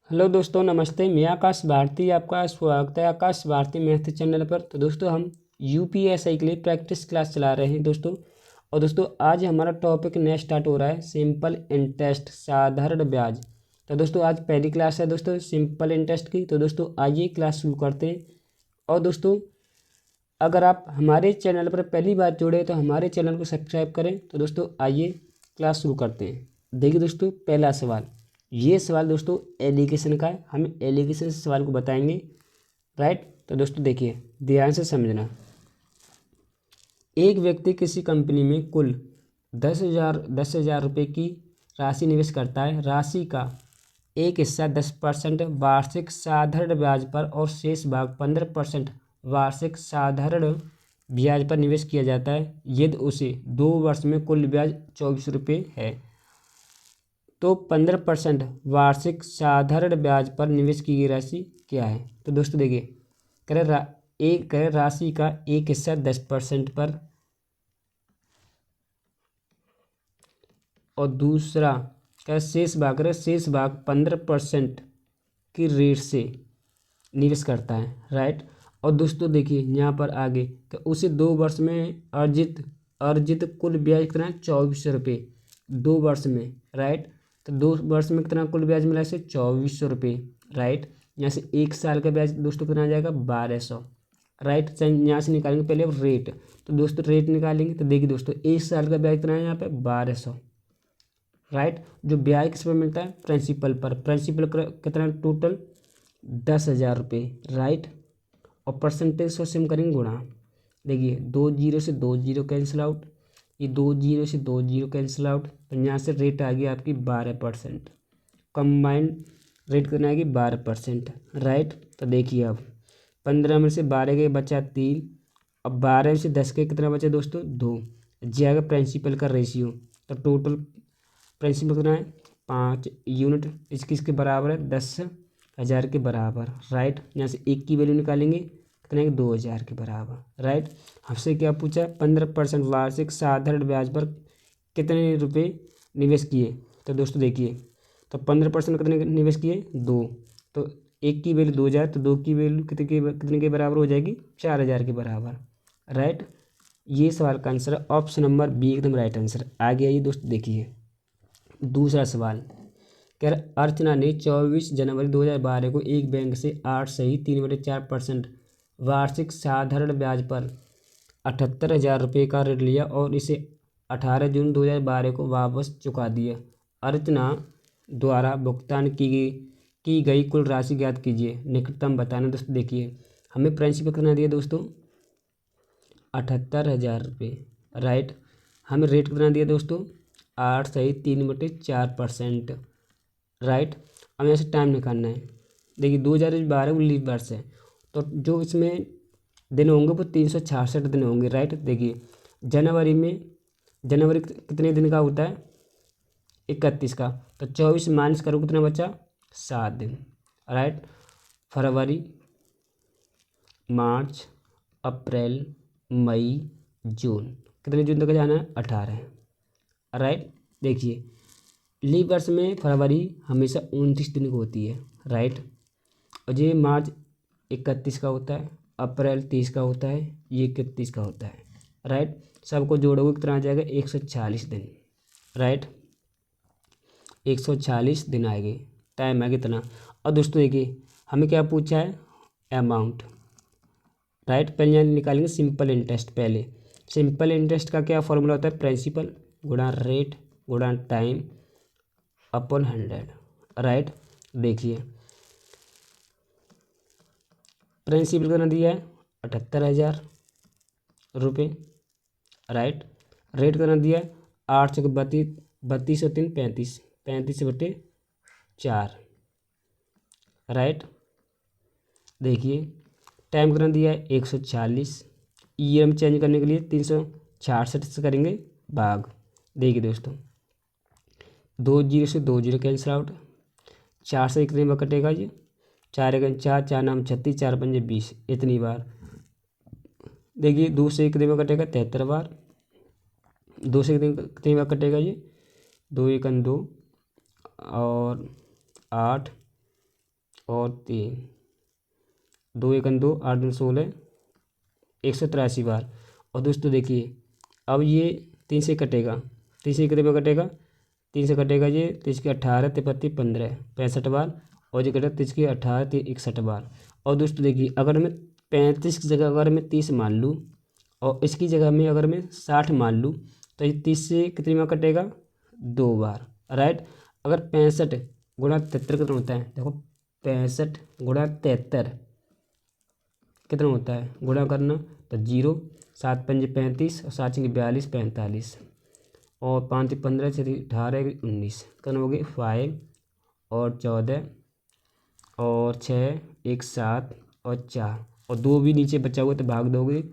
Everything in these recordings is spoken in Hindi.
हेलो दोस्तों, नमस्ते। मैं आकाश भारती, आपका स्वागत है आकाश भारती मैथ चैनल पर। तो दोस्तों, हम यूपीएसआई के लिए प्रैक्टिस क्लास चला रहे हैं दोस्तों। और दोस्तों, आज हमारा टॉपिक नया स्टार्ट हो रहा है, सिंपल इंटरेस्ट, साधारण ब्याज। तो दोस्तों, आज पहली क्लास है दोस्तों सिंपल इंटरेस्ट की। तो दोस्तों, आइए क्लास शुरू करते हैं। और दोस्तों, अगर आप हमारे चैनल पर पहली बार जुड़े तो हमारे चैनल को सब्सक्राइब करें। तो दोस्तों, आइए क्लास शुरू करते हैं। देखिए दोस्तों, पहला सवाल। ये सवाल दोस्तों एलिगेशन का है, हम एलिगेशन से सवाल को बताएंगे। राइट। तो दोस्तों देखिए, ध्यान से समझना। एक व्यक्ति किसी कंपनी में कुल 10,000 रुपये की राशि निवेश करता है। राशि का एक हिस्सा 10% वार्षिक साधारण ब्याज पर और शेष भाग 15% वार्षिक साधारण ब्याज पर निवेश किया जाता है। यदि उसे 2 वर्ष में कुल ब्याज 24 रुपये है तो 15% वार्षिक साधारण ब्याज पर निवेश की गई राशि क्या है। तो दोस्तों देखिए, कह राशि का एक हिस्सा 10% पर और दूसरा क्या शेष भाग 15% की रेट से निवेश करता है। राइट। और दोस्तों देखिए यहाँ पर आगे तो उसे 2 वर्ष में अर्जित कुल ब्याज कितना है, 24 रुपये 2 वर्ष में। राइट। तो 2 वर्ष में कितना कुल ब्याज मिला इसे, 2400 रुपये। राइट। यहाँ से 1 साल का ब्याज दोस्तों कितना आ जाएगा, 1200। राइट। यहाँ से निकालेंगे पहले अब रेट। तो दोस्तों रेट निकालेंगे तो देखिए दोस्तों 1 साल का ब्याज कितना है यहाँ पे, 1200। राइट। जो ब्याज किस पर मिलता है, प्रिंसिपल पर। प्रिंसिपल कितना टोटल 10,000 रुपये। राइट। और परसेंटेज से हम करेंगे गुणा। देखिए 2 जीरो से 2 जीरो कैंसिल आउट, ये 2 जीरो से 2 जीरो कैंसिल आउट। तो यहाँ से रेट आ गई आपकी 12%। कंबाइंड रेट कितना आएगी, 12%। राइट। तो देखिए अब 15 में से 12 के बचा 3, अब 12 में से 10 के कितना बचा दोस्तों, 2। जाएगा प्रिंसिपल का रेशियो। तो टोटल प्रिंसिपल कितना है, 5 यूनिट। इसके बराबर है 10,000 के बराबर। राइट। यहाँ से 1 की वैल्यू निकालेंगे कितना है, 2,000 के बराबर। राइट। हमसे क्या पूछा, 15% वार्षिक साधारण ब्याज पर कितने रुपए निवेश किए। तो दोस्तों देखिए, तो 15% कितने निवेश किए, 2। तो 1 की वैल्यू 2,000, तो 2 की वैल्यू कितने के बराबर हो जाएगी, 4,000 के बराबर। राइट। ये सवाल का आंसर है ऑप्शन नंबर बी, एकदम राइट आंसर। आगे आइए दोस्तों देखिए दूसरा सवाल। कह रहा अर्चना ने 24 जनवरी 2012 को एक बैंक से 8 सही 3/4% वार्षिक साधारण ब्याज पर 78,000 रुपये का ऋण लिया और इसे 18 जून 2012 को वापस चुका दिया। अर्चना द्वारा भुगतान की गई कुल राशि ज्ञात कीजिए, निकटतम बताना। दोस्तों देखिए, हमें प्रिंसिपल कितना दिया दोस्तों, 78,000 रुपये। राइट। हमें रेट कितना दिया दोस्तों, 8 सही 3/4%। राइट। अब यहाँ से टाइम निकालना है। देखिए 2012 वो लीप वर्ष है, तो जो इसमें दिन होंगे वो 366 दिन होंगे। राइट। देखिए जनवरी कितने दिन का होता है, 31 का। तो 24 माइनस करो कितना बचा, 7 दिन। राइट। फरवरी, मार्च, अप्रैल, मई, जून, कितने जून तक जाना है, 18। राइट। देखिए लीप वर्ष में फरवरी हमेशा 29 दिन की होती है। राइट। और ये मार्च 31 का होता है, अप्रैल 30 का होता है, ये 31 का होता है। राइट। सबको जोड़ोगे कितना आ जाएगा, 146 दिन। राइट। 146 दिन आएंगे, टाइम आएगा इतना। और दोस्तों देखिए हमें क्या पूछा है, अमाउंट। राइट। पहले यहाँ निकालेंगे सिंपल इंटरेस्ट। पहले सिंपल इंटरेस्ट का क्या फॉर्मूला होता है, प्रिंसिपल गुणा रेट गुणा टाइम अपॉन 100। राइट। देखिए प्रिंसिपल कितना दिया है, 78,000 रुपये। राइट। रेट कितना दिया है, 8 से 32 और 3 35, 35/4। राइट। देखिए टाइम कितना दिया है, 140। ईयर में चेंज करने के लिए 366 से करेंगे भाग। देखिए दोस्तों 2 जीरो से 2 जीरो कैंसिल आउट, 4 से कितनी बार कटेगा, ये 4 1 4, 4 नाम 36, 4 पंजे 20, इतनी बार। देखिए 2 से कितनी बार कटेगा, 73 बार। 2 से कितनी बार कटेगा, ये 2 1 2 और 8 और 3, 2 एकम 2, 8 दूनी 16, 183 बार। और दोस्तों देखिए अब ये 3 से कटेगा, 3 से कितने में कटेगा, 3 से कटेगा ये 3 के 18, 53, 15, 65 बार। और ये कटेगा 3 के 18, 61 बार। और दोस्तों देखिए अगर मैं 35 की जगह अगर मैं 30 मान लूँ और इसकी जगह में अगर मैं 60 मान लूँ तो ये 30 से कितने में कटेगा, 2 बार, राइट। अगर 65 गुणा 73 कितना होता है, देखो 65 गुणा 73 कितना होता है, गुणा करना तो 0, 7 पंजे 35 और 7 छः 42, 45 और 5 15 6 18 19 कितना हो गए 5 और 14 और 6 1 7 और 4 और 2 भी नीचे बचा हुआ तो भाग दोगे।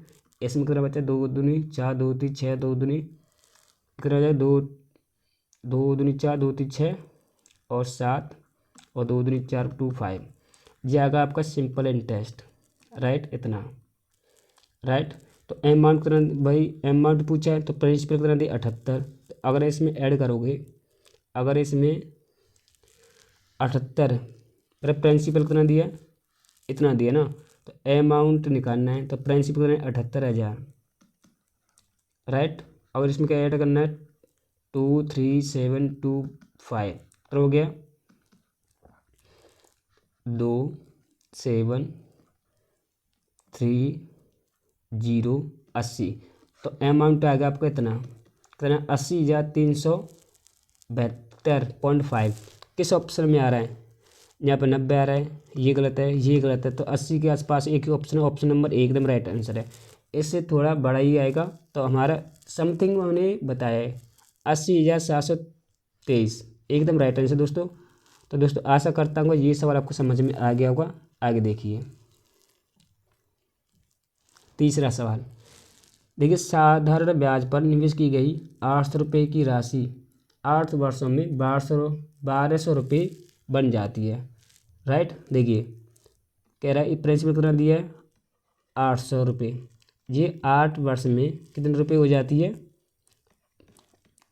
इसमें कितना बचा, 2 दूनी 4, 2 3 6, 2 दूनी कितना हो जाए 2, 2 दूनी 4, 2 3 6 और 7 और 2 दूनी 4, 2 5। ये आएगा आपका सिंपल इंटरेस्ट, राइट, इतना, राइट। तो अमाउंट कितना भाई, अमाउंट पूछा है तो प्रिंसिपल कितना दिया 78। तो अगर इसमें ऐड करोगे, अगर इसमें 78 मेरा प्रिंसिपल कितना दिया, इतना दिया ना, तो अमाउंट निकालना है तो प्रिंसिपल कितना है 78,000, राइट। अगर इसमें क्या ऐड करना है 23725 हो गया 2,7,3,0,80। तो अमाउंट आ गया आपका इतना, कितना 80,372.5। किस ऑप्शन में आ रहा है, यहाँ पर 90 आ रहा है, ये गलत है, ये गलत है। तो 80 के आसपास एक ही ऑप्शन है, ऑप्शन नंबर एकदम राइट आंसर है। इससे थोड़ा बड़ा ही आएगा तो हमारा समथिंग हमने बताया है 80,723 एकदम राइट आंसर दोस्तों। तो दोस्तों आशा करता हूँ ये सवाल आपको समझ में आ गया होगा। आगे देखिए तीसरा सवाल, देखिए साधारण ब्याज पर निवेश की गई 800 रुपये की राशि 8 वर्षों में 1200 रुपये बन जाती है, राइट। देखिए कह रहा है प्रिंसिपल कितना दिया है 800 रुपये, ये 8 वर्ष में कितने रुपये हो जाती है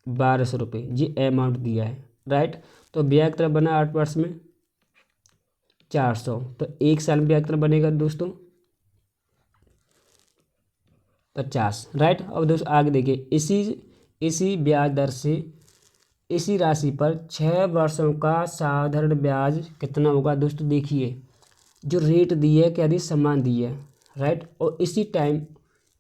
1200 रुपये, ये अमाउंट दिया है, राइट। तो ब्याज कितना बना 8 वर्ष में 400, तो एक साल में ब्याज कितना बनेगा दोस्तों 50, राइट। अब दोस्तों आगे देखिए इसी ब्याज दर से इसी राशि पर 6 वर्षों का साधारण ब्याज कितना होगा दोस्तों। देखिए जो रेट दी है क्या दी, समान दी है, राइट। और इसी टाइम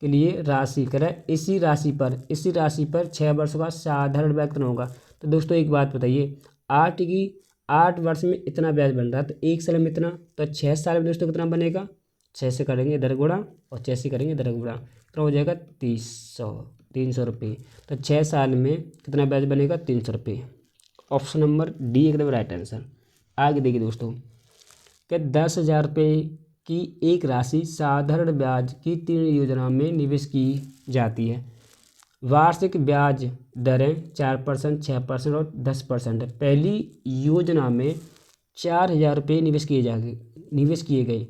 के लिए राशि करें, इसी राशि पर 6 वर्षों का साधारण ब्याज कितना होगा। तो दोस्तों एक बात बताइए, 8 वर्ष में इतना ब्याज बन रहा है तो एक साल में इतना, तो 6 साल में दोस्तों कितना बनेगा, 6 से करेंगे इधर गुणा और 6 से करेंगे इधर गुणा, तो हो जाएगा 300 रुपये। तो 6 साल में कितना ब्याज बनेगा 300 रुपये। ऑप्शन नंबर डी एकदम राइट आंसर। आगे देखिए दोस्तों कि 10,000 रुपये की एक राशि साधारण ब्याज की 3 योजना में निवेश की जाती है। वार्षिक ब्याज दरें 4%, 6% और 10% है। पहली योजना में 4,000 रुपये निवेश किए गए।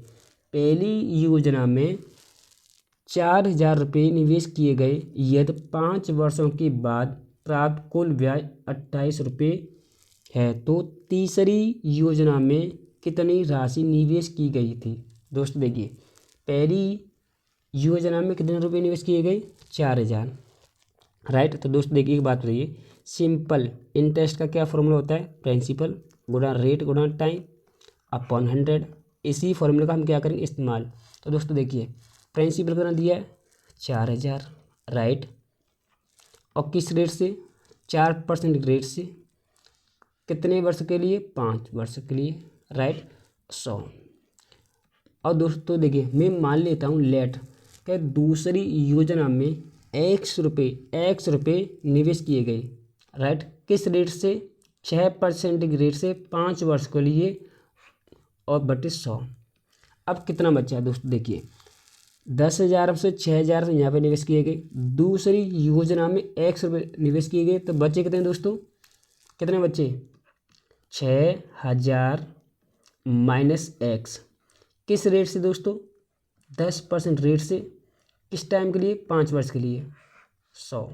पहली योजना में 4,000 रुपये निवेश किए गए, यदि 5 वर्षों के बाद प्राप्त कुल ब्याज 28 रुपये है तो तीसरी योजना में कितनी राशि निवेश की गई थी। दोस्तों देखिए पहली योजना में कितने रुपये निवेश किए गए 4,000, राइट। तो दोस्तों देखिए एक बात बताइए, सिंपल इंटरेस्ट का क्या फॉर्मूला होता है, प्रिंसिपल गुणा रेट गुणा टाइम अपॉन 100। इसी फॉर्मूले का हम क्या करेंगे इस्तेमाल। तो दोस्तों देखिए प्रिंसिपल कितना दिया है 4,000, राइट। और किस रेट से 4% रेट से, कितने वर्ष के लिए 5 वर्ष के लिए, राइट 100। और दोस्तों देखिए मैं मान लेता हूँ लेट कि दूसरी योजना में x रुपये निवेश किए गए, राइट। किस रेट से 6% की रेट से 5 वर्ष के लिए और बटे 100। अब कितना बचा है दोस्तों, देखिए 10,000 से 6,000 से यहाँ पे निवेश किए गए, दूसरी योजना में x रुपये निवेश किए गए, तो बचे कितने दोस्तों, कितने बचे 6,000 माइनस x। किस रेट से दोस्तों 10% रेट से, किस टाइम के लिए 5 वर्ष के लिए 100।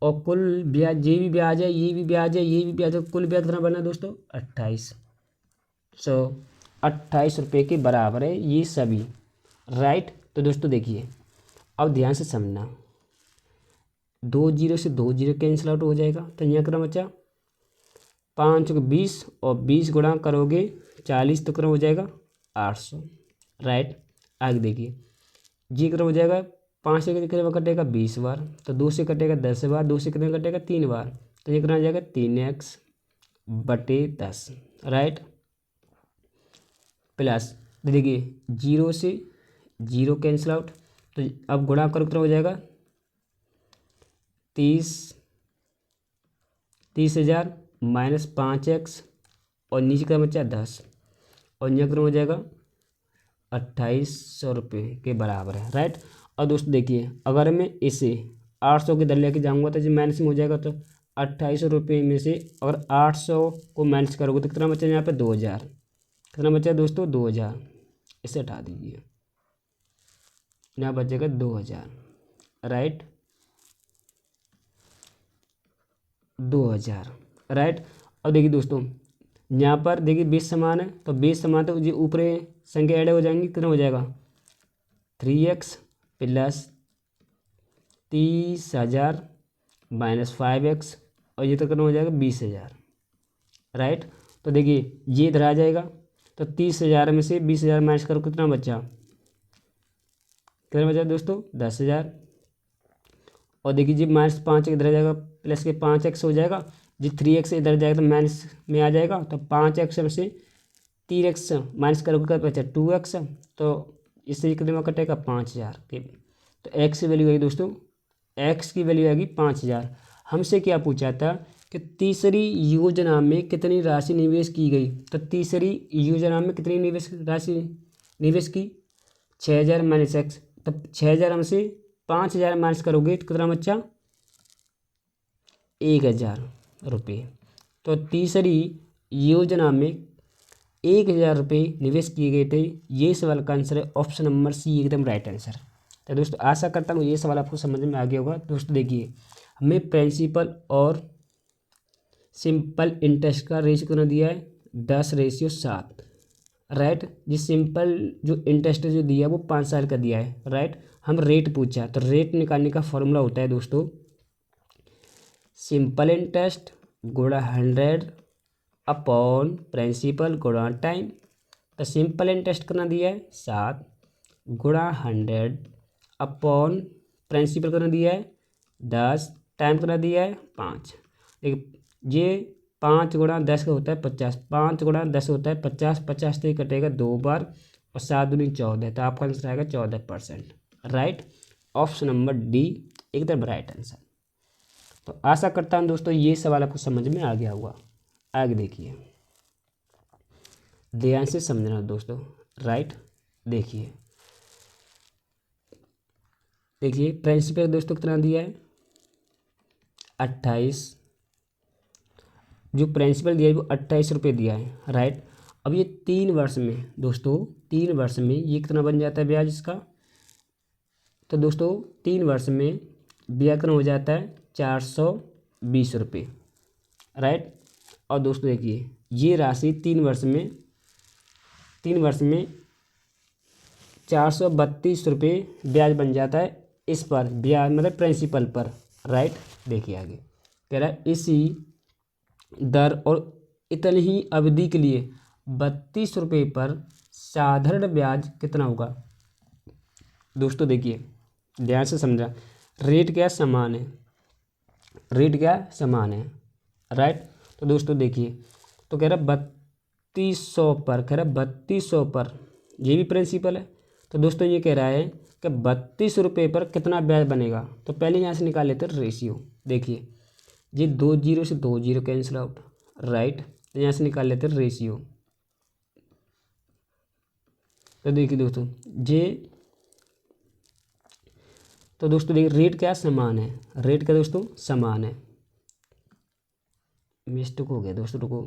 और कुल ब्याज ये भी ब्याज है, ये भी ब्याज है, ये भी ब्याज है, कुल ब्याज कितना बना दोस्तों 28, ₹28 के बराबर है ये सभी, राइट। तो दोस्तों देखिए, अब ध्यान से समझना, 2 जीरो से 2 जीरो कैंसिल आउट हो जाएगा, तो यहाँ कितना बचा 5 को 20 और 20 गुणा करोगे 40 तो कितना हो जाएगा 800, राइट। आगे देखिए, जी कितना हो जाएगा 5 से कितने बार कटेगा 20 बार, तो 2 से कटेगा 10 बार, 2 से कितने कटेगा 3 बार, तो ये कितना हो जाएगा 3x/10, राइट। प्लस देखिए 0 से 0 कैंसिल आउट, तो अब गुणा करो कितना हो जाएगा 30,000 माइनस 5x और नीचे का बचा 10 और यहाँ कितना हो जाएगा 2800 रुपये के बराबर है, राइट। और दोस्तों देखिए, अगर मैं इसे 800 के इधर लेके जाऊँगा तो जो माइनस में हो जाएगा, तो 2800 रुपये में से अगर 800 को माइनस करोगे तो कितना बचा यहाँ पे 2000, कितना बचा दोस्तों 2000, इसे हटा दीजिए, यहाँ बचेगा 2000, राइट, 2000, राइट। और देखिए दोस्तों, यहाँ पर देखिए 20 समान है, तो 20 समान तो जो ऊपर संख्या ऐड हो जाएंगी, कितना हो जाएगा 3x प्लस 30,000 माइनस 5x और ये तो कितना हो जाएगा 20,000, राइट। तो देखिए ये इधर आ जाएगा, तो 30,000 में से 20,000 माइनस करो कितना बचा, कितना बचा दोस्तों 10,000। और देखिए जी माइनस 5 इधर आ जाएगा, प्लस के 5x हो जाएगा, जी 3x इधर जाएगा तो माइनस में आ जाएगा, तो 5x में से 3x माइनस करोगे क्या बचा 2x, तो इससे कितने में कटेगा 5,000 के, तो x की वैल्यू आएगी दोस्तों, x की वैल्यू आएगी 5,000। हमसे क्या पूछा था कि तीसरी योजना में कितनी राशि निवेश की गई, तो तीसरी योजना में कितनी राशि निवेश की 6,000 माइनस x, तब 6,000 हमसे 5,000 माइनस करोगे तो कितना बच्चा 1,000 रुपये। तो तीसरी योजना में 1,000 रुपये निवेश किए गए थे। ये सवाल का आंसर है ऑप्शन नंबर सी, एकदम राइट आंसर। तो दोस्तों आशा करता हूँ ये सवाल आपको समझ में आ गया होगा। दोस्तों देखिए, हमें प्रिंसिपल और सिंपल इंटरेस्ट का रेशियो कितना दिया है 10:7, राइट। जिस सिंपल जो इंटरेस्ट जो दिया है वो 5 साल का दिया है, राइट। हम रेट पूछा, तो रेट निकालने का फॉर्मूला होता है दोस्तों सिंपल इंटरेस्ट गुणा 100 अपॉन प्रिंसिपल गुणा टाइम। तो सिंपल इंटरेस्ट कितना दिया है 7 गुणा 100 अपॉन प्रिंसिपल कितना दिया है 10, टाइम कितना दिया है 5। देखिए ये 5 गुणा 10 का होता है 50, 5 गुणा 10 होता है 50, 50 से कटेगा 2 बार और 7 दूनी 14, तो आपका आंसर आएगा 14%, राइट। ऑप्शन नंबर डी एकदम राइट आंसर। तो आशा करता हूँ दोस्तों ये सवाल आपको समझ में आ गया होगा। आगे देखिए, ध्यान से समझना दोस्तों, राइट। देखिए प्रिंसिपल दोस्तों कितना दिया है 28, जो प्रिंसिपल दिया है वो 28 रुपये दिया है, राइट। अब ये 3 वर्ष में दोस्तों, 3 वर्ष में ये कितना बन जाता है ब्याज इसका, तो दोस्तों 3 वर्ष में ब्याज कितना हो जाता है 420 रुपये, राइट। और दोस्तों देखिए ये राशि 3 वर्ष में 432 रुपये ब्याज बन जाता है इस पर, ब्याज मतलब प्रिंसिपल पर, राइट। देखिए आगे कह रहा है इसी दर और इतनी ही अवधि के लिए 32 रुपये पर साधारण ब्याज कितना होगा। दोस्तों देखिए ध्यान से समझा, रेट क्या समान है, रेट क्या समान है, राइट। तो दोस्तों देखिए, तो कह रहा 3200 पर, कह रहा 3200 पर, ये भी प्रिंसिपल है। तो दोस्तों ये कह रहा है कि 32 रुपये पर कितना ब्याज बनेगा, तो पहले यहाँ से निकाल लेते हैं रेशियो। देखिए ये 2 जीरो से 2 जीरो कैंसिल आउट, राइट। तो यहाँ से निकाल लेते हैं रेशियो। तो देखिए दोस्तों ये, तो दोस्तों देखिए रेट क्या समान है, रेट क्या दोस्तों समान है, मिस्टेक हो गया दोस्तों रुको,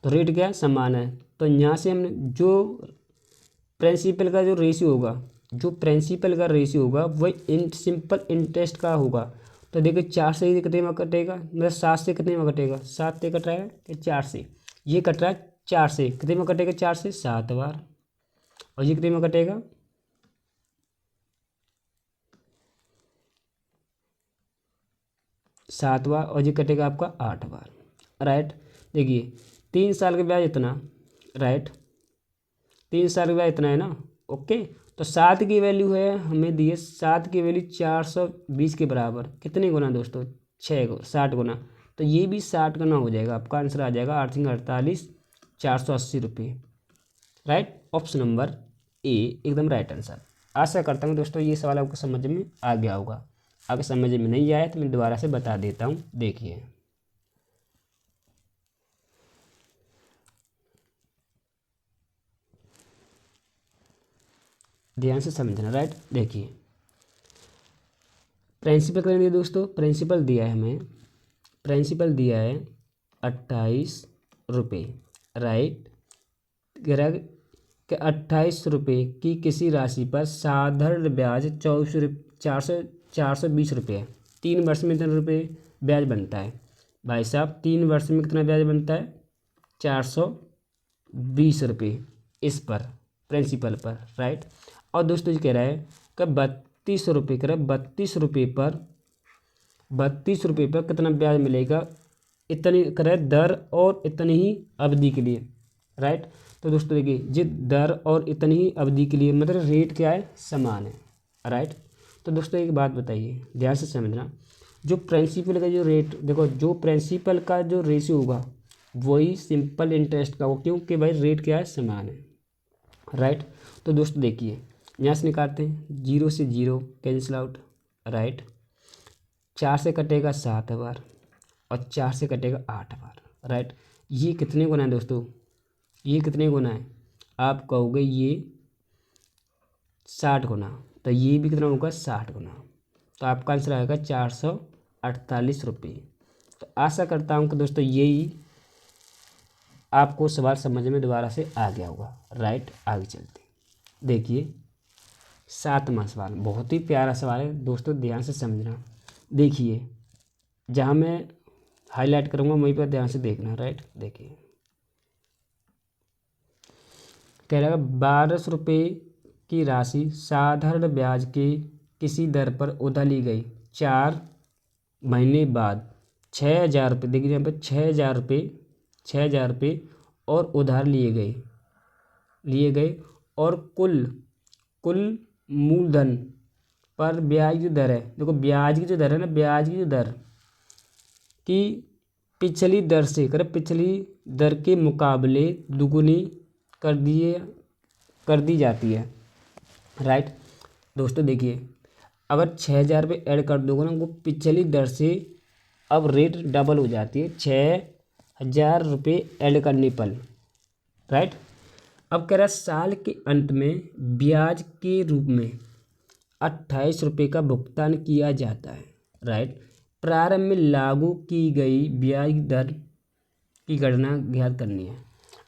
तो रेट क्या समान है। तो यहाँ से हमने जो प्रिंसिपल का जो रेशियो होगा, जो प्रिंसिपल का रेशियो होगा वही सिंपल इंटरेस्ट का होगा। तो देखिए 4 से कितने में कटेगा, मतलब 7 से कितने में कटेगा, 7 से कट रहा है कि 4 से, ये कट रहा है 4 से, कितने में कटेगा 4 से 7 बार, और ये कितने में कटेगा 7 बार, और ये कटेगा आपका 8 बार, राइट। देखिए 3 साल का ब्याज इतना, राइट, 3 साल का ब्याज इतना है ना, ओके। तो 7 की वैल्यू है हमें दी है, 7 की वैल्यू 420 के बराबर, कितने गुना दोस्तों 60 गुना, तो ये भी 60 गुना हो जाएगा, आपका आंसर आ जाएगा 8×48 480 रुपये, राइट। ऑप्शन नंबर ए एकदम राइट आंसर। आशा करता हूँ दोस्तों ये सवाल आपको समझ में आ गया होगा, अगर समझ में नहीं आया तो मैं दोबारा से बता देता हूँ। देखिए ध्यान से समझना, राइट। देखिए प्रिंसिपल कितना दिया दोस्तों, प्रिंसिपल दिया है हमें, प्रिंसिपल दिया है 28 रुपये, राइट। कह रहा है कि 28 रुपये की किसी राशि पर साधारण ब्याज 420 रुपये है, 3 वर्ष में कितने रुपये ब्याज बनता है भाई साहब, 3 वर्ष में कितना ब्याज बनता है 420 रुपये इस पर, प्रिंसिपल पर, राइट। और दोस्तों ये कह रहा है कि 32 रुपये, कह रहा है 32 रुपये पर, 32 रुपये पर कितना ब्याज मिलेगा, इतनी कह रहा है दर और इतनी ही अवधि के लिए, राइट। तो दोस्तों देखिए ये दर और इतनी ही अवधि के लिए मतलब रेट क्या है, समान है, राइट। तो दोस्तों एक बात बताइए ध्यान से समझना, जो प्रिंसिपल का जो रेट, देखो जो प्रिंसिपल का जो रेशियो होगा वही सिंपल इंटरेस्ट का होगा, क्योंकि भाई रेट क्या है, समान है, राइट। तो दोस्तों देखिए यहाँ से निकालते हैं, 0 से 0 कैंसिल आउट, राइट, 4 से कटेगा 7 बार और 4 से कटेगा 8 बार, राइट। ये कितने गुना है दोस्तों, ये कितने गुना है, आप कहोगे ये 60 गुना, तो ये भी कितना होगा 60 गुना, तो आपका आंसर आएगा 448 रुपये। तो आशा करता हूँ कि दोस्तों यही आपको सवाल समझ में दोबारा से आ गया होगा, राइट। आगे चलते देखिए 7वां सवाल, बहुत ही प्यारा सवाल है दोस्तों, ध्यान से समझना। देखिए जहाँ मैं हाईलाइट करूँगा वहीं पर ध्यान से देखना, राइट। देखिए कह रहा है 1200 रुपये की राशि साधारण ब्याज के किसी दर पर उधार ली गई, 4 महीने बाद 6,000 रुपये, देखिए यहाँ पर 6,000 रुपये और उधार लिए गए और कुल मूलधन पर ब्याज की दर है, देखो ब्याज की जो दर है ना, ब्याज की जो दर की पिछली दर से पिछली दर के मुकाबले दुगुनी कर दी जाती है, राइट। दोस्तों देखिए अगर 6,000 रुपये ऐड कर दोगे ना वो पिछली दर से अब रेट डबल हो जाती है 6,000 रुपये ऐड करने पर, राइट। अब कह रहा है साल के अंत में ब्याज के रूप में 28 रुपये का भुगतान किया जाता है, राइट। प्रारंभ में लागू की गई ब्याज दर की गणना ज्ञात करनी है।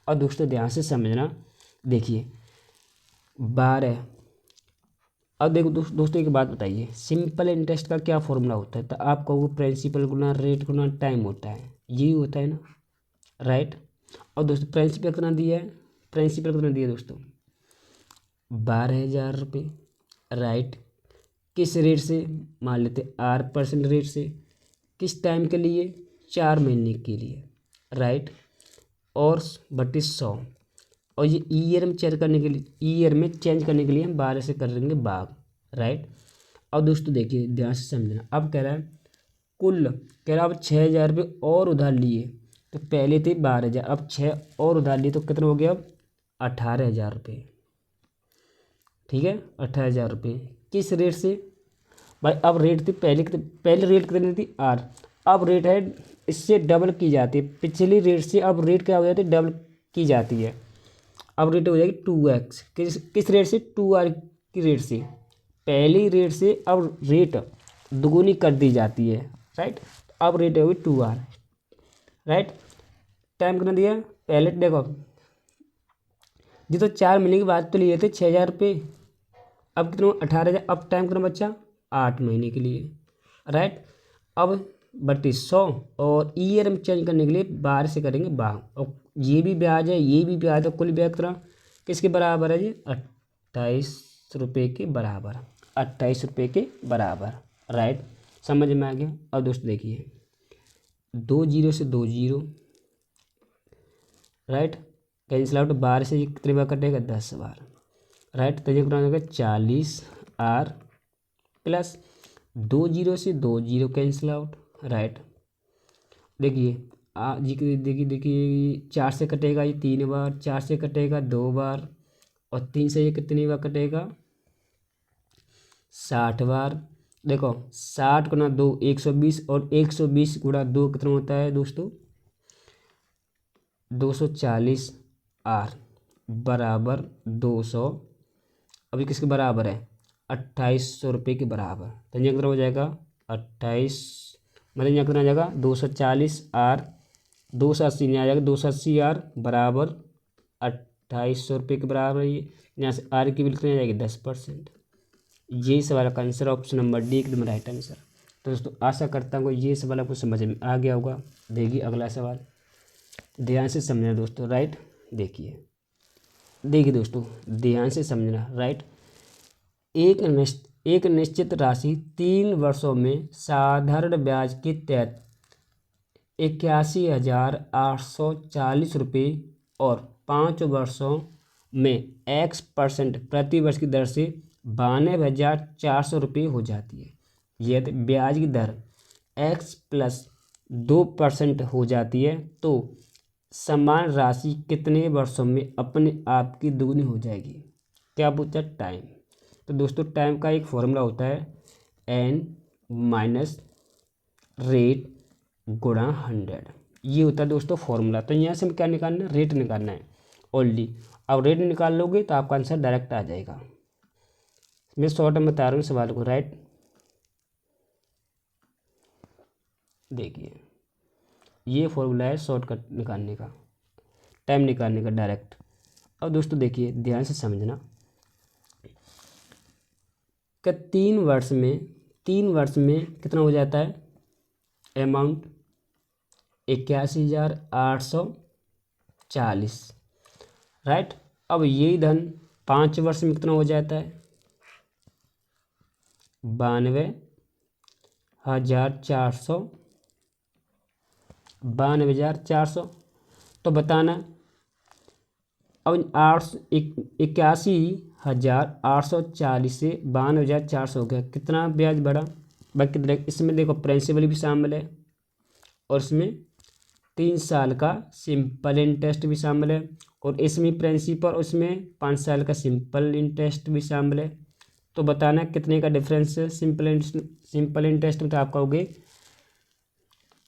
और दोस्तों ध्यान से समझना, देखिए 12, अब देखो दोस्तों एक बात बताइए, सिंपल इंटरेस्ट का क्या फॉर्मूला होता है, तो आप कहोगे प्रिंसिपल गुना रेट गुना टाइम होता है, यही होता है ना, राइट। और दोस्तों प्रिंसिपल कितना दिया है, प्रिंसिपल कितना दिया दोस्तों 12,000 रुपये, राइट। किस रेट से, मान लेते 8% रेट से, किस टाइम के लिए 4 महीने के लिए, राइट। और बटे 100, और ये ईयर में चेंज करने के लिए, ईयर में चेंज करने के लिए हम 12 से कर देंगे भाग, राइट। और दोस्तों देखिए ध्यान से समझना, अब कह रहा है कुल, कह रहा है अब 6,000 रुपये और उधार लिए, तो पहले थे 12,000, अब 6 और उधार लिए तो कितना हो गया अब 18,000 रुपये, ठीक है 18,000 रुपये। किस रेट से भाई, अब रेट थी पहले रेट कितनी थी 8, अब रेट है इससे डबल की जाती है, पिछली रेट से अब रेट क्या हो जाती है, डबल की जाती है, अब रेट हो जाएगी 2x, किस रेट से 2r की रेट से, पहली रेट से अब रेट दुगुनी कर दी जाती है, राइट। अब रेट होगी 2r, राइट। टाइम कितना दिया पहले देखो जी, तो 4 महीने के बाद तो लिए थे 6,000 रुपये, अब कितना 18,000, अब टाइम कितना बच्चा 8 महीने के लिए, राइट। अब बटी 100 और ईयर में चेंज करने के लिए 12 से करेंगे 12 और ये भी ब्याज है ये भी ब्याज है, कुल ब्याज कितना किसके बराबर है जी 28 रुपये के बराबर 28 रुपये के बराबर। राइट, समझ में आ गया। अब दोस्तों देखिए 2 जीरो से 2 जीरो, राइट, कैंसिल आउट 12 से कितने बार कटेगा 10 बार। राइट, तो ये कितना हो जाएगा 40R प्लस 2 जीरो से 2 जीरो कैंसिल आउट। राइट, देखिए जी देखिए 4 से कटेगा ये 3 बार, 4 से कटेगा 2 बार और 3 से ये कितनी बार कटेगा 60 बार। देखो 60 गुना 2 120 और 120 गुना 2 कितना होता है दोस्तों 240R बराबर 200। अभी किसके बराबर है 2800 रुपये के बराबर। तो यहाँ कितना हो जाएगा 28 मतलब यहाँ कितना आ जाएगा 240R 280 नहीं आ जाएगा 280R बराबर 2800 रुपये के बराबर। ये यहाँ से आर की बिल्कुल आ जाएगी 10%। ये सवाल का आंसर ऑप्शन नंबर डी एकदम राइट आंसर। तो दोस्तों आशा करता हूँ ये सवाल आपको समझ में आ गया होगा। देखिए अगला सवाल ध्यान से समझना दोस्तों। राइट, देखिए दोस्तों ध्यान से समझना। राइट, एक निश्चित राशि 3 वर्षों में साधारण ब्याज के तहत 81,840 रुपये और 5 वर्षों में x% प्रति वर्ष की दर से 92,400 रुपये हो जाती है। यदि ब्याज की दर x प्लस 2% हो जाती है तो समान राशि कितने वर्षों में अपने आप की दुगनी हो जाएगी। क्या पूछा टाइम। तो दोस्तों टाइम का एक फॉर्मूला होता है n माइनस रेट गुणा 100। ये होता है दोस्तों फॉर्मूला। तो यहाँ से क्या निकालना है रेट निकालना है ओनली। अब रेट निकाल लोगे तो आपका आंसर डायरेक्ट आ जाएगा। मैं शॉर्ट में बता रहा हूँ सवाल को। राइट, देखिए ये फॉर्मूला है शॉर्टकट निकालने का, टाइम निकालने का डायरेक्ट। अब दोस्तों देखिए ध्यान से समझना कि 3 वर्ष में कितना हो जाता है अमाउंट 81,840। राइट, अब यही धन 5 वर्ष में कितना हो जाता है 92,400 92,400। तो बताना अब 81,840 से 92,400 हो गया, कितना ब्याज बढ़ा। बाकी इसमें देखो प्रिंसिपल भी शामिल है और इसमें 3 साल का सिंपल इंटरेस्ट भी शामिल है और इसमें प्रिंसिपल और इसमें 5 साल का सिंपल इंटरेस्ट भी शामिल है। तो बताना कितने का डिफरेंस है सिंपल इंटरेस्ट में। तो आप कहोगे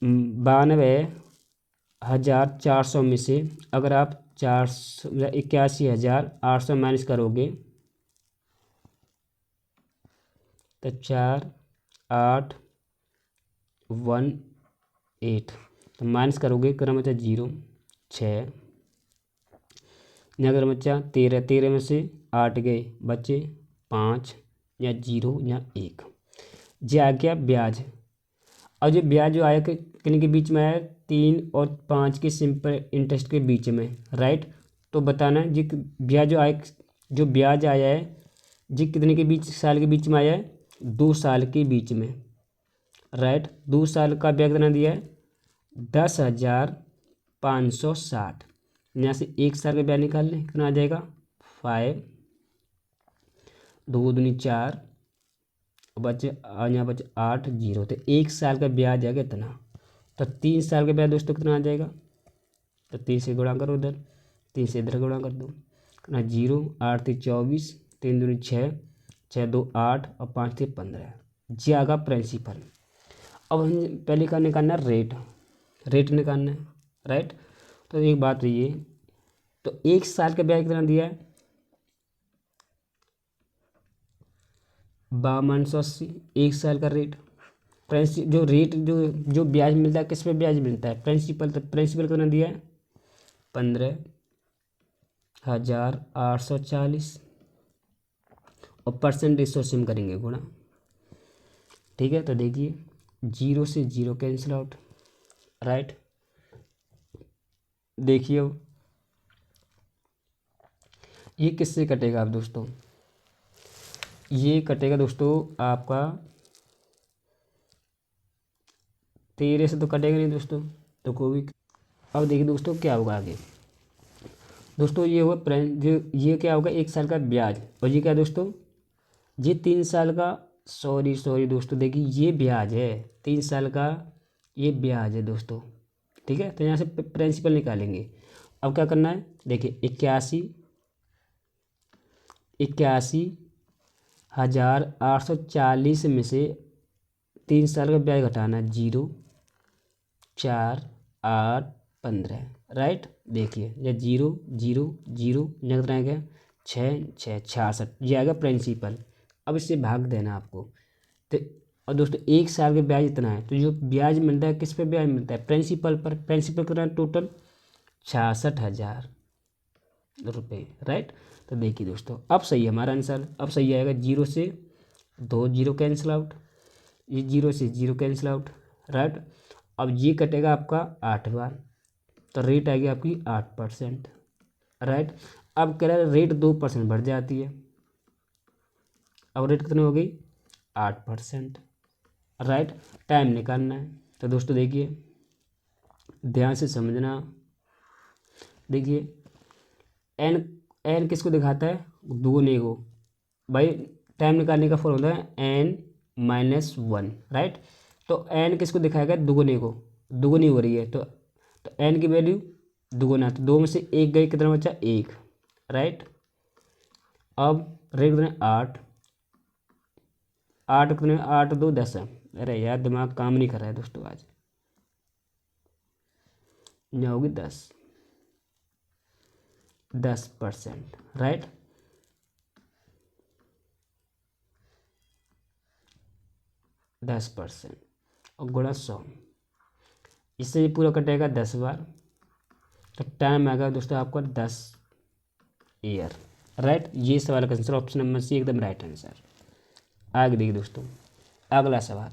92,400 में से अगर आप 81,800 माइनस करोगे तो 4818 तो माइनस करोगे क्रम बचा 0 6 अगर बच्चा 13 में से 8 गए बच्चे 5 या 0 या 1। ये आ गया ब्याज। और जो ब्याज जो आया किन के बीच में आया 3 और 5 के सिंपल इंटरेस्ट के बीच में। राइट, तो बताना जी जो ब्याज आया है जी कितने के बीच साल के बीच में आया है 2 साल के बीच में। राइट, 2 साल का ब्याज कितना दिया है 10,560। यहाँ से 1 साल का ब्याज निकाल लें कितना आ जाएगा 5 2 दूनी 4 बचे यहाँ बचे 8 0। तो 1 साल का ब्याज आ गया इतना। तो 3 साल का ब्याज दोस्तों कितना आ जाएगा। तो 3 से गुणा करो उधर 3 से इधर गुणा कर दो कितना 0 8 3 24 3 दूनी 6 6 2 8 और 5 3 15। जी आगा प्रिंसिपल। अब हम पहले का निकालना रेट निकालना है। राइट, तो एक बात ये तो 1 साल का ब्याज कितना दिया है 5280। 1 साल का रेट जो रेट जो ब्याज मिलता है किस पे ब्याज मिलता है प्रिंसिपल। तो प्रिंसिपल कितना दिया है 15,840 और परसेंटेज से हम करेंगे गुणा। ठीक है, तो देखिए जीरो से जीरो कैंसिल आउट, राइट। देखिए अब ये किससे कटेगा अब दोस्तों, ये कटेगा दोस्तों आपका 13 से तो कटेगा नहीं दोस्तों, तो कोई भी। अब देखिए दोस्तों क्या होगा आगे दोस्तों, ये होगा जो ये क्या होगा 1 साल का ब्याज, और ये क्या है दोस्तों, ये 3 साल का, सॉरी दोस्तों, देखिए ये ब्याज है 3 साल का, ये ब्याज है दोस्तों, ठीक है। तो यहाँ से प्रिंसिपल निकालेंगे। अब क्या करना है, देखिए 81,840 में से 3 साल का ब्याज घटाना है, 0, 4, 8, 15, राइट। देखिए ये 0, 0, 0 कितना आ गया, 6, 6, 66, ये आएगा प्रिंसिपल। अब इससे भाग देना आपको। तो और दोस्तों 1 साल के ब्याज इतना है, तो जो ब्याज मिलता है किस पे ब्याज मिलता है, प्रिंसिपल पर। प्रिंसिपल कितना टोटल 66,000 रुपये, राइट। तो देखिए दोस्तों अब सही है हमारा आंसर। अब सही आएगा, 0 से 2 जीरो कैंसिल आउट, ये 0 से 0 कैंसिल आउट, राइट। अब ये कटेगा आपका 8 बार, तो रेट आएगी आपकी 8%, राइट। अब कह रहा है रेट 2% बढ़ जाती है, अब रेट कितनी हो गई 8%, राइट। टाइम निकालना है, तो दोस्तों देखिए ध्यान से समझना। देखिए एन एन किसको दिखाता है, दुगुने को। भाई टाइम निकालने का फॉर्मूला है n-1, राइट। तो एन किसको दिखाएगा, दुगुने को, दुगुनी हो रही है, तो एन की वैल्यू दुगुना, तो 2 में से 1 गई, कितना बचा 1, राइट। अब रेट कितना 8, 8 कितने, 8 2 10 है। अरे यार दिमाग काम नहीं कर रहा है दोस्तों आज, यहाँ होगी 10%, राइट। 10% और गुणा 100, इससे ये पूरा कटेगा 10 बार, तो टाइम आएगा दोस्तों आपका 10 ईयर, राइट। ये सवाल का आंसर ऑप्शन नंबर सी एकदम राइट आंसर। आगे देखिए दोस्तों अगला सवाल,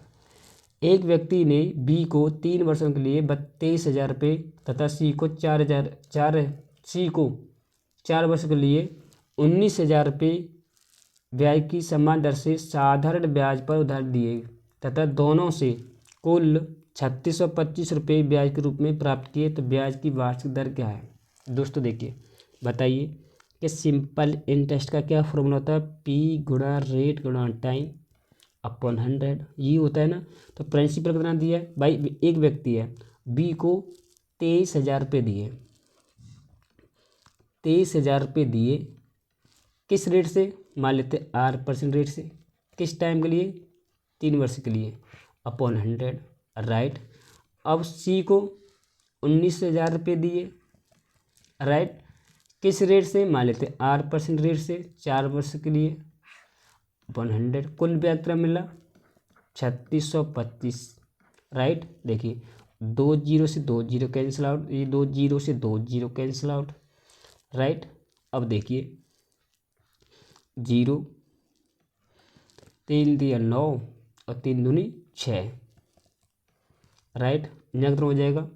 एक व्यक्ति ने बी को 3 वर्षों के लिए 32,000 रुपये तथा सी को 4 वर्षों के लिए 19,000 रुपये ब्याज की समान दर से साधारण ब्याज पर उधार दिए तथा दोनों से कुल 3,625 रुपये ब्याज के रूप में प्राप्त किए, तो ब्याज की वार्षिक दर क्या है। दोस्तों देखिए बताइए कि सिंपल इंटरेस्ट का क्या फॉर्मूला होता है, पी गुणा रेट गुणा टाइम अपॉन 100, ये होता है ना। तो प्रिंसिपल कितना दिया है भाई, एक व्यक्ति है बी को 23,000 रुपये दिए, 23,000 रुपये दिए, किस रेट से, मान लेते 8% रेट से, किस टाइम के लिए 3 वर्ष के लिए, अपॉन 100, राइट। अब सी को 19,000 रुपये दिए, राइट, किस रेट से, मान लेते 8% रेट से 4 वर्ष के लिए, अपॉन 100, कुल ब्याज कितना मिला 3,625, राइट। देखिए 2 जीरो से 2 जीरो कैंसिल आउट, ये 2 जीरो से 2 जीरो कैंसिल आउट, राइट। अब देखिए 0, 3 दिया 9 और 3 दूनी 6, राइट। यहाँ कितना हो जाएगा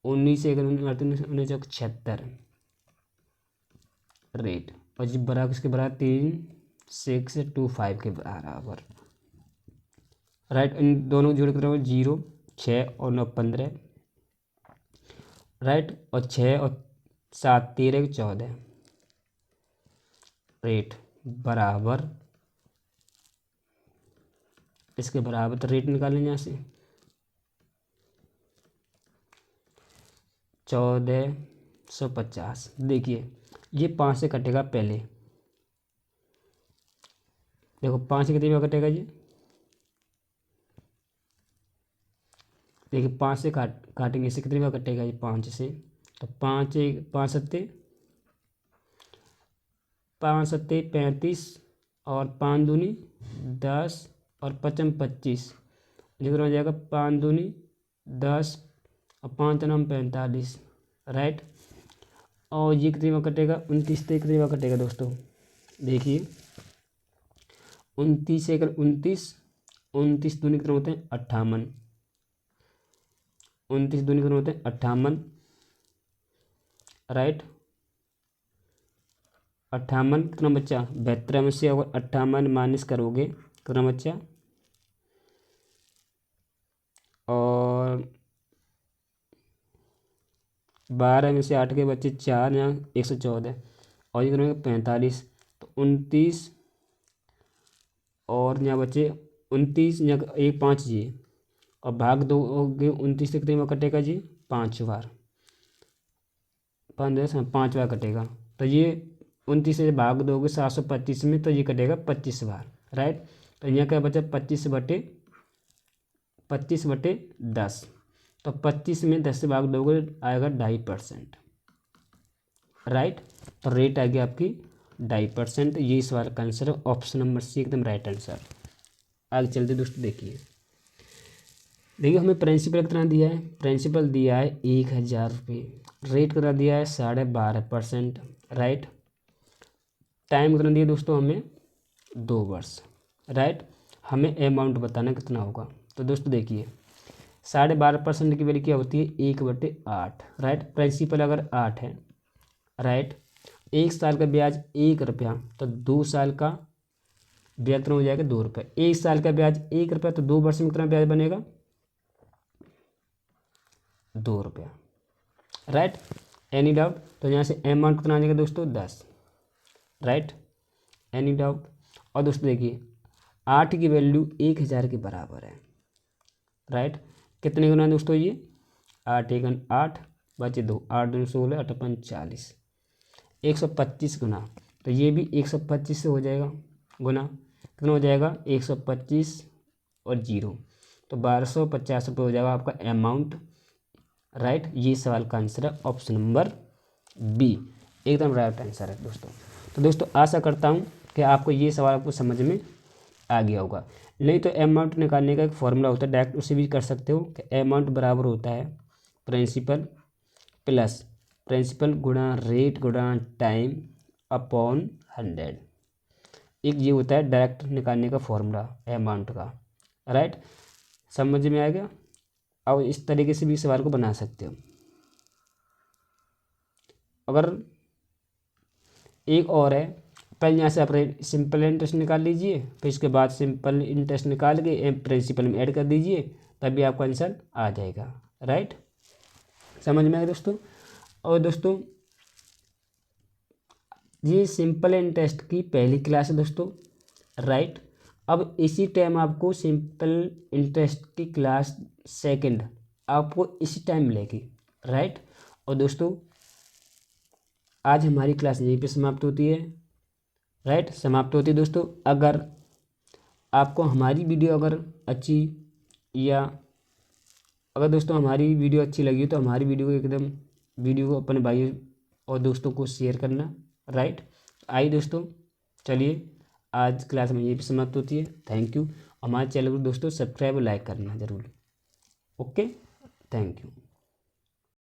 19 से 76 रेट, और जब बराबर किसके बराबर 3,625 के बराबर, राइट। इन दोनों जोड़ कितना हो 0, 6 और 9 15, राइट। और 6 और 7 13 14 रेट बराबर इसके बराबर, तो रेट निकालेंगे यहाँ से 1,450। देखिए ये 5 से कटेगा पहले, देखो 5 से कितनी बार कटेगा ये, देखिए 5 से काटेंगे, इससे कितनी बार कटेगा ये 5 से, तो 5 सत्ते 35 और 5 दूनी 10 और 55 25, जितना हो जाएगा 5 दूनी 10 और 5 9 45, राइट। और ये कितनी बार कटेगा 29 से कितनी बार कटेगा दोस्तों, देखिए 29 से 29 29 दूनी कितने होते हैं 58, 29 दूनी कितने होते हैं 58, राइट। 58 कितना बच्चा 72 में से अगर 58 माइनस करोगे कितना बच्चा, और 12 में से 8 के बच्चे 4 यहाँ 114, और ये करेंगे 45, तो 29 और यहाँ बच्चे 29 यहाँ एक 5 जी, और भाग दो होगे 29 से कितने में कटेगा जी 5 बार, 5 बार कटेगा। तो ये 29 से भाग दोगे 725 में, तो ये कटेगा 25 बार, राइट। तो यहाँ क्या बचा 25/10, तो 25 में 10 से भाग दोगे आएगा 2.5%, राइट। तो रेट आ गया आपकी 2.5%। ये सवाल का आंसर है, ऑप्शन नंबर सी एकदम राइट आंसर। आगे चलते दोस्तों, देखिए हमें प्रिंसिपल कितना दिया है, प्रिंसिपल दिया है 1000 रुपये, रेट कितना दिया है 12.5%, राइट। टाइम कितना दिया दोस्तों हमें 2 वर्ष, राइट। हमें अमाउंट बताना कितना होगा। तो दोस्तों देखिए 12.5% की वैल्यू क्या होती है 1/8, राइट। प्रिंसिपल अगर 8 है, राइट, 1 साल का ब्याज 1 रुपया, तो 2 साल का ब्याज कितना हो जाएगा 2 रुपये। 1 साल का ब्याज 1 रुपया, तो 2 वर्ष में कितना ब्याज बनेगा 2 रुपया, राइट। Any doubt. तो यहाँ से अमाउंट कितना आ जाएगा दोस्तों 10, राइट। Any doubt. और दोस्तों देखिए 8 की वैल्यू 1000 के बराबर है, राइट। कितने गुना दोस्तों ये 8 1 8 बचे 2, 8 2 16 8 5 40, 125 गुना। तो ये भी 125 से हो जाएगा गुना, कितना हो जाएगा 125 और 0, तो 1250 रुपये हो जाएगा आपका अमाउंट, राइट। ये सवाल का आंसर है ऑप्शन नंबर बी, एकदम राइट आंसर है दोस्तों। तो दोस्तों आशा करता हूँ कि आपको ये सवाल आपको समझ में आ गया होगा। नहीं तो अमाउंट निकालने का एक फॉर्मूला होता है, डायरेक्ट उसे भी कर सकते हो कि अमाउंट बराबर होता है प्रिंसिपल गुणा रेट गुणा टाइम अपॉन 100। एक ये होता है डायरेक्ट निकालने का फॉर्मूला अमाउंट का, राइट। समझ में आ गया। अब इस तरीके से भी सवाल को बना सकते हो। अगर एक और है, पहले यहाँ से आप सिंपल इंटरेस्ट निकाल लीजिए, फिर इसके बाद सिंपल इंटरेस्ट निकाल के प्रिंसिपल में ऐड कर दीजिए, तभी आपका आंसर आ जाएगा, राइट। समझ में आया दोस्तों। और दोस्तों ये सिंपल इंटरेस्ट की पहली क्लास है दोस्तों, राइट। अब इसी टाइम आपको सिंपल इंटरेस्ट की क्लास सेकंड आपको इसी टाइम मिलेगी, राइट। और दोस्तों आज हमारी क्लास यहीं पे समाप्त होती है, राइट, समाप्त होती है दोस्तों। अगर आपको हमारी वीडियो अगर अच्छी, या अगर दोस्तों हमारी वीडियो अच्छी लगी तो हमारी वीडियो को अपने भाई और दोस्तों को शेयर करना, राइट। आइए दोस्तों, चलिए आज क्लास में यहीं पे समाप्त होती है। Thank you. हमारे चैनल को दोस्तों सब्सक्राइब और लाइक करना जरूर। Okay, thank you.